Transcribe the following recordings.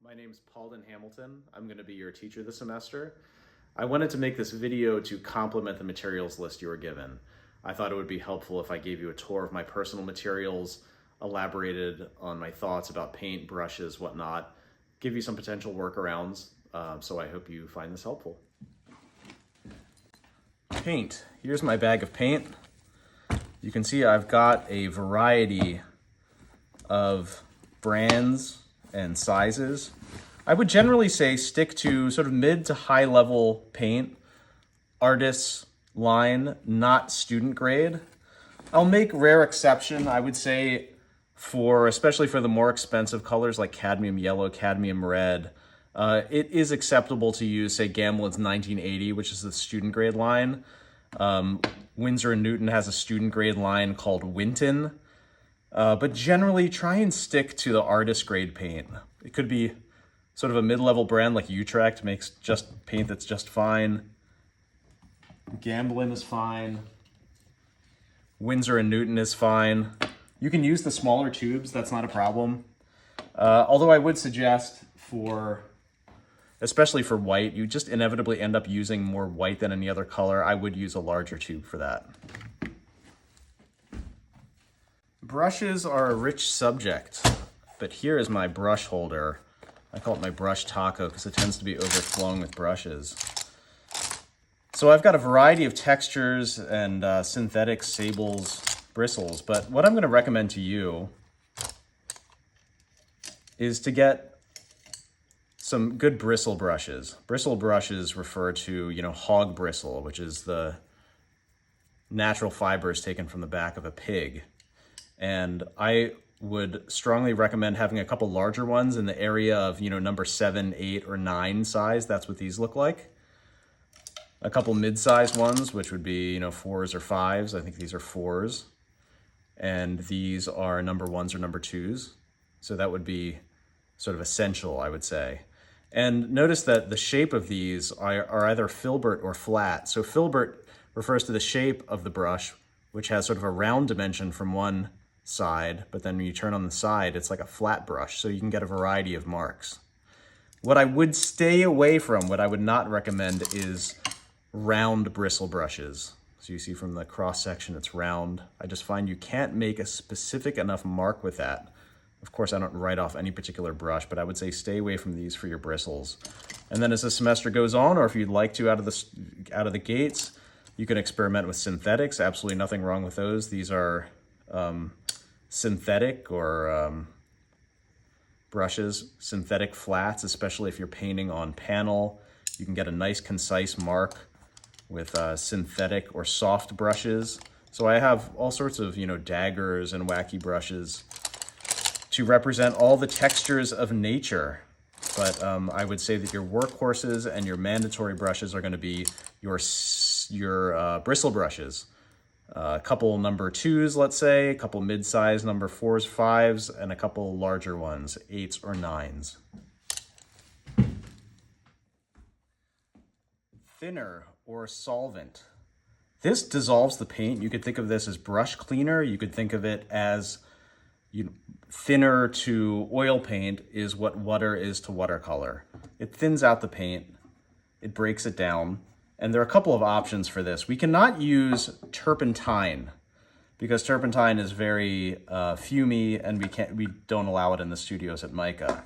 My name's Paulden Hamilton. I'm going to be your teacher this semester. I wanted to make this video to complement the materials list you were given. I thought it would be helpful if I gave you a tour of my personal materials, elaborated on my thoughts about paint, brushes, whatnot, give you some potential workarounds, so I hope you find this helpful. Paint. Here's my bag of paint. You can see I've got a variety of brands and sizes. I would generally say stick to sort of mid to high level paint, artist's line, not student grade. I'll make rare exception, I would say, especially for the more expensive colors like cadmium yellow, cadmium red. It is acceptable to use, say, Gamblin's 1980, which is the student grade line. Winsor & Newton has a student grade line called Winton. But generally, try and stick to the artist grade paint. It could be sort of a mid-level brand like Utrecht makes just paint that's just fine. Gamblin is fine. Winsor & Newton is fine. You can use the smaller tubes, that's not a problem. Although I would suggest especially for white, you just inevitably end up using more white than any other color. I would use a larger tube for that. Brushes are a rich subject, but here is my brush holder. I call it my brush taco because it tends to be overflowing with brushes. So I've got a variety of textures and synthetic sables, bristles, but what I'm going to recommend to you is to get some good bristle brushes. Bristle brushes refer to, hog bristle, which is the natural fibers taken from the back of a pig. And I would strongly recommend having a couple larger ones in the area of, number 7, 8, or 9 size. That's what these look like. A couple mid-sized ones, which would be, 4s or 5s. I think these are 4s. And these are number 1s or number 2s. So that would be sort of essential, I would say. And notice that the shape of these are either filbert or flat. So filbert refers to the shape of the brush, which has sort of a round dimension from one side, but then when you turn on the side, it's like a flat brush, so you can get a variety of marks. What I would stay away from, what I would not recommend, is round bristle brushes. So you see from the cross section, it's round. I just find you can't make a specific enough mark with that. Of course, I don't write off any particular brush, but I would say stay away from these for your bristles. And then as the semester goes on, or if you'd like to out of the gates, you can experiment with synthetics. Absolutely nothing wrong with those. These are synthetic or brushes, synthetic flats, especially if you're painting on panel. You can get a nice concise mark with synthetic or soft brushes. So I have all sorts of, daggers and wacky brushes to represent all the textures of nature. But I would say that your workhorses and your mandatory brushes are going to be your bristle brushes. A couple number 2s, let's say, a couple mid-size number 4s, 5s, and a couple larger ones, 8s or 9s. Thinner or solvent. This dissolves the paint. You could think of this as brush cleaner. You could think of it as thinner to oil paint is what water is to watercolor. It thins out the paint. It breaks it down. And there are a couple of options for this. We cannot use turpentine because turpentine is very fumey, and we don't allow it in the studios at Mica.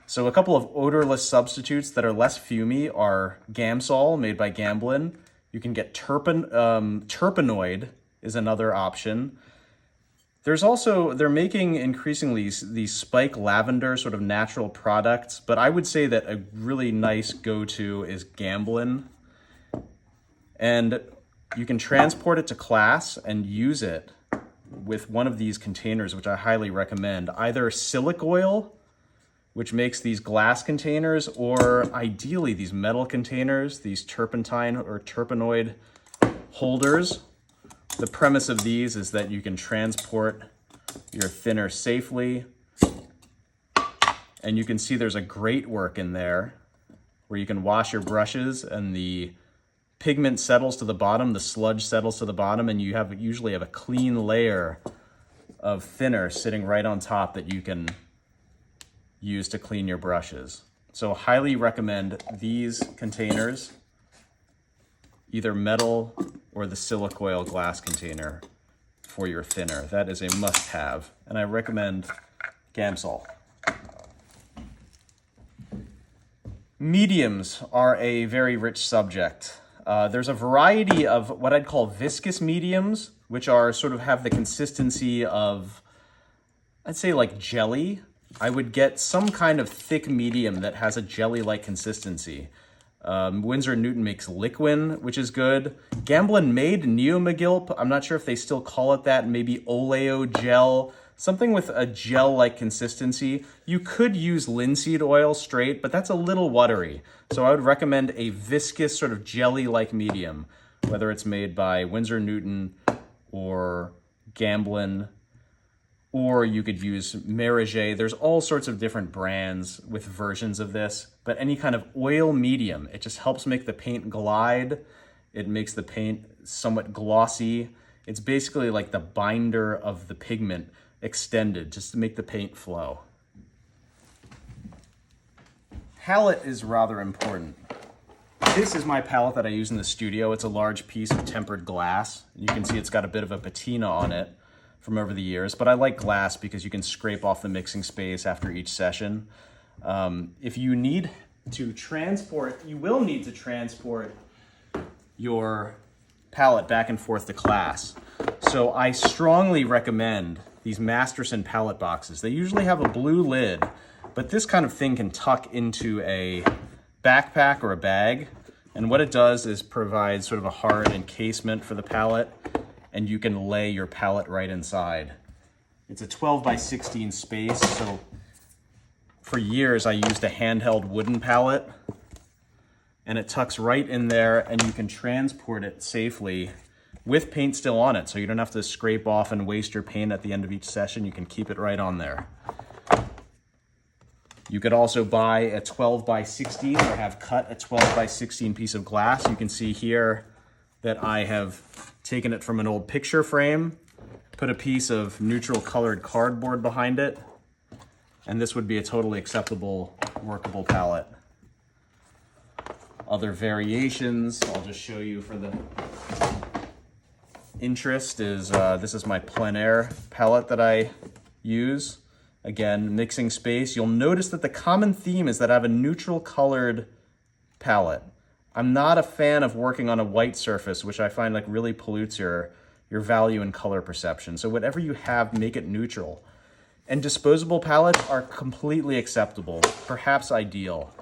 So a couple of odorless substitutes that are less fumey are Gamsol, made by Gamblin. You can get Terpenoid is another option. There's also, they're making increasingly these spike lavender sort of natural products, but I would say that a really nice go-to is Gamblin. And you can transport it to class and use it with one of these containers, which I highly recommend. Either Silic oil, which makes these glass containers, or ideally these metal containers, these turpentine or terpenoid holders. The premise of these is that you can transport your thinner safely. And you can see there's a grate work in there where you can wash your brushes and the pigment settles to the bottom, the sludge settles to the bottom, and you usually have a clean layer of thinner sitting right on top that you can use to clean your brushes. So highly recommend these containers, either metal or the Silicoil glass container for your thinner. That is a must-have, and I recommend Gamsol. Mediums are a very rich subject. There's a variety of what I'd call viscous mediums, which are sort of have the consistency of, I'd say like jelly. I would get some kind of thick medium that has a jelly-like consistency. Winsor & Newton makes Liquin, which is good. Gamblin made Neomagilp. I'm not sure if they still call it that. Maybe Oleo gel, something with a gel-like consistency. You could use linseed oil straight, but that's a little watery. So I would recommend a viscous sort of jelly-like medium, whether it's made by Winsor & Newton or Gamblin, or you could use Meriger. There's all sorts of different brands with versions of this, but any kind of oil medium, it just helps make the paint glide. It makes the paint somewhat glossy. It's basically like the binder of the pigment extended just to make the paint flow. Palette is rather important. This is my palette that I use in the studio. It's a large piece of tempered glass. You can see it's got a bit of a patina on it from over the years, but I like glass because you can scrape off the mixing space after each session. If you need to transport, you will need to transport your palette back and forth to class. So I strongly recommend these Masterson palette boxes. They usually have a blue lid, but this kind of thing can tuck into a backpack or a bag. And what it does is provide sort of a hard encasement for the palette, and you can lay your palette right inside. It's a 12 by 16 space, so for years I used a handheld wooden palette, and it tucks right in there, and you can transport it safely with paint still on it, so you don't have to scrape off and waste your paint at the end of each session. You can keep it right on there. You could also buy a 12 by 16 or have cut a 12 by 16 piece of glass. You can see here that I have taken it from an old picture frame, put a piece of neutral colored cardboard behind it, and this would be a totally acceptable, workable palette. Other variations, I'll just show you for the interest, is this is my plein air palette that I use. Again, mixing space. You'll notice that the common theme is that I have a neutral colored palette. I'm not a fan of working on a white surface, which I find like really pollutes your value in color perception. So whatever you have, make it neutral. And disposable palettes are completely acceptable, perhaps ideal,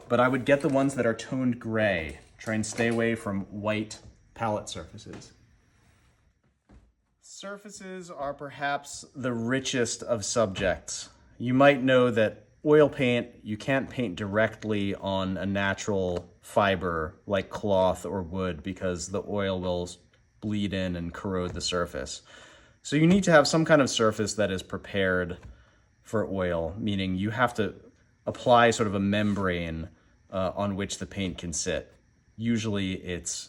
but I would get the ones that are toned gray. Try and stay away from white palette surfaces. Surfaces are perhaps the richest of subjects. You might know that oil paint, you can't paint directly on a natural fiber like cloth or wood because the oil will bleed in and corrode the surface. So you need to have some kind of surface that is prepared for oil, meaning you have to apply sort of a membrane on which the paint can sit. Usually it's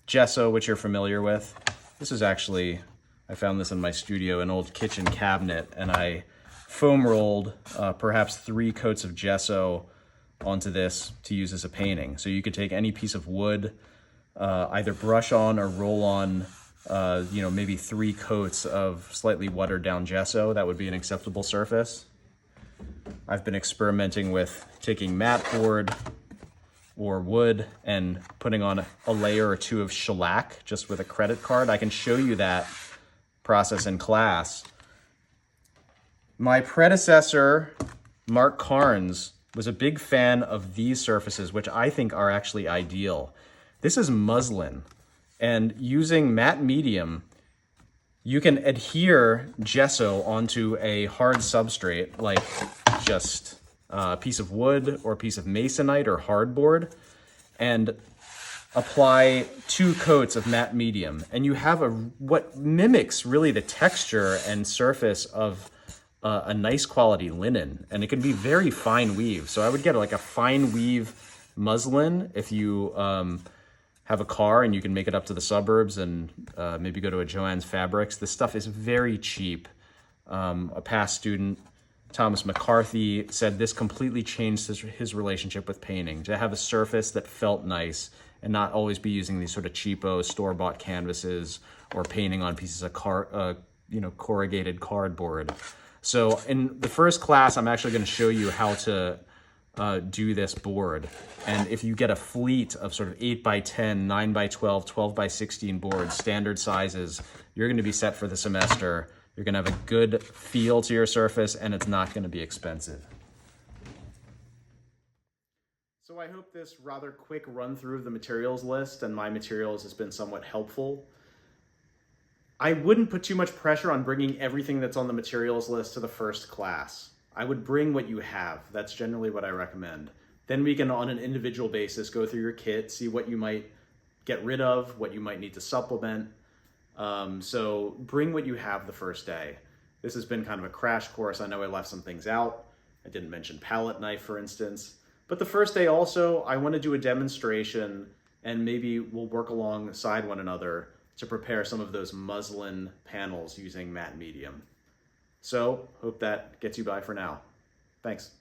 gesso, which you're familiar with. This is actually, I found this in my studio, an old kitchen cabinet, and I foam rolled perhaps 3 coats of gesso onto this to use as a painting. So you could take any piece of wood, either brush on or roll on, maybe 3 coats of slightly watered down gesso. That would be an acceptable surface. I've been experimenting with taking mat board or wood and putting on a layer or 2 of shellac just with a credit card. I can show you that process in class. My predecessor, Mark Carnes, was a big fan of these surfaces, which I think are actually ideal. This is muslin, and using matte medium, you can adhere gesso onto a hard substrate, like just a piece of wood or a piece of masonite or hardboard, and apply 2 coats of matte medium, and you have what mimics really the texture and surface of a nice quality linen, and it can be very fine weave. So I would get like a fine weave muslin if you have a car and you can make it up to the suburbs and maybe go to a Joann's Fabrics. This stuff is very cheap. A past student Thomas McCarthy said this completely changed his relationship with painting, to have a surface that felt nice and not always be using these sort of cheapo store-bought canvases or painting on pieces of corrugated cardboard. So in the first class, I'm actually going to show you how to do this board. And if you get a fleet of sort of 8x10, 9x12, 12x16 boards, standard sizes, you're going to be set for the semester. You're going to have a good feel to your surface, and it's not going to be expensive. So I hope this rather quick run through of the materials list and my materials has been somewhat helpful. I wouldn't put too much pressure on bringing everything that's on the materials list to the first class. I would bring what you have. That's generally what I recommend. Then we can, on an individual basis, go through your kit, see what you might get rid of, what you might need to supplement. So bring what you have the first day. This has been kind of a crash course. I know I left some things out. I didn't mention palette knife, for instance. But the first day also, I want to do a demonstration, and maybe we'll work alongside one another to prepare some of those muslin panels using matte medium. So, hope that gets you by for now. Thanks.